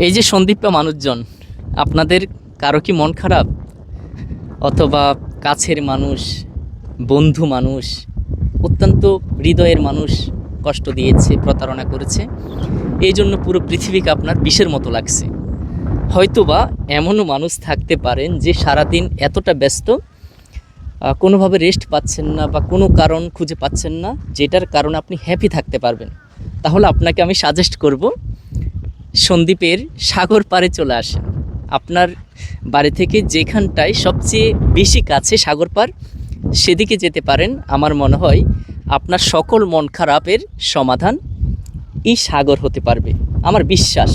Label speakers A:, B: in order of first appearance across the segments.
A: এই যে সন্দীপা মানুষজন, আপনাদের কারো কি মন খারাপ? অথবা কাছের মানুষ, বন্ধু মানুষ, অত্যন্ত হৃদয়ের মানুষ কষ্ট দিয়েছে, প্রতারণা করেছে, এই জন্য পুরো পৃথিবীকে আপনার বিষের মতো লাগছে। হয়তোবা এমনও মানুষ থাকতে পারেন যে সারাদিন এতটা ব্যস্ত, কোনোভাবে রেস্ট পাচ্ছেন না বা কোনো কারণ খুঁজে পাচ্ছেন না যেটার কারণে আপনি হ্যাপি থাকতে পারবেন। তাহলে আপনাকে আমি সাজেস্ট করব, সন্দ্বীপের সাগর পাড়ে চলে আসেন। আপনার বাড়ি থেকে যেখানটায় সবচেয়ে বেশি কাছে সাগর পাড়, সেদিকে যেতে পারেন। আমার মনে হয় আপনার সকল মন খারাপের সমাধান এই সাগর হতে পারবে। আমার বিশ্বাস।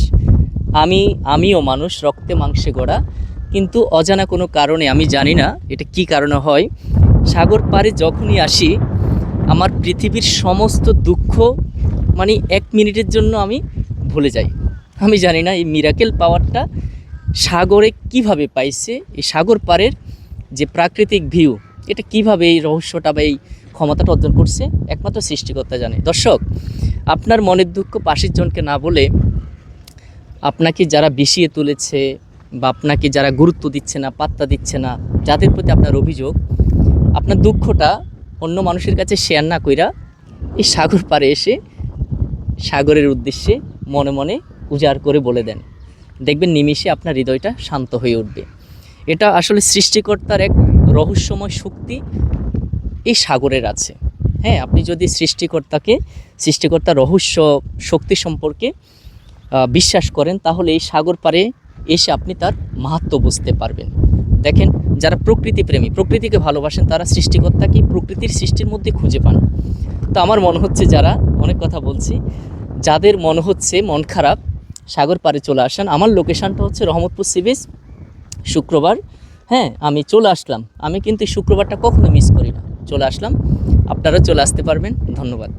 A: আমিও মানুষ, রক্তে মাংসে গড়া, কিন্তু অজানা কোনো কারণে, আমি জানি না এটা কি কারণে হয়, সাগর পাড়ে যখনই আসি আমার পৃথিবীর সমস্ত দুঃখ মানে 1 মিনিটের জন্য আমি ভুলে যাই। আমি জানি না এই মিরাকেল পাওয়ারটা সাগরে কিভাবে পাইছে, এই সাগর পাড়ের যে প্রাকৃতিক ভিউ, এটা কিভাবে এই রহস্যটা বা এই ক্ষমতাটা অর্জন করছে, একমাত্র সৃষ্টিকর্তা জানে। দর্শক, আপনার মনের দুঃখ পাশের জনকে না বলে, আপনাকে যারা বিষিয়ে তুলেছে বা আপনাকে যারা গুরুত্ব দিচ্ছে না, পাত্তা দিচ্ছে না, যাদের প্রতি আপনার অভিযোগ, আপনার দুঃখটা অন্য মানুষের কাছে শেয়ার না কইরা এই সাগর পাড়ে এসে সাগরের উদ্দেশ্যে মনে মনে উজাড় করে বলে দেন। দেখবেন নিমিষে আপনার হৃদয়টা শান্ত হয়ে উঠবে। এটা আসলে সৃষ্টিকর্তার এক রহস্যময় শক্তি এই সাগরের আছে। হ্যাঁ, আপনি যদি সৃষ্টিকর্তার রহস্য শক্তি সম্পর্কে বিশ্বাস করেন, তাহলে এই সাগর পাড়ে এসে আপনি তার মাহাত্ম্য বুঝতে পারবেন। দেখেন, যারা প্রকৃতিপ্রেমী, প্রকৃতিকে ভালোবাসেন, তারা সৃষ্টিকর্তাকে প্রকৃতির সৃষ্টির মধ্যে খুঁজে পান। তো আমার মনে হচ্ছে, যারা অনেক কথা বলছি, যাদের মনে হচ্ছে মন খারাপ, সাগর পাড়ে চলে আসেন। আমার লোকেশানটা হচ্ছে রহমতপুর সি বিচ, শুক্রবার। হ্যাঁ, আমি চলে আসলাম। আমি কিন্তু শুক্রবারটা কখনো মিস করি না, চলে আসলাম। আপনারা চলে আসতে পারবেন। ধন্যবাদ।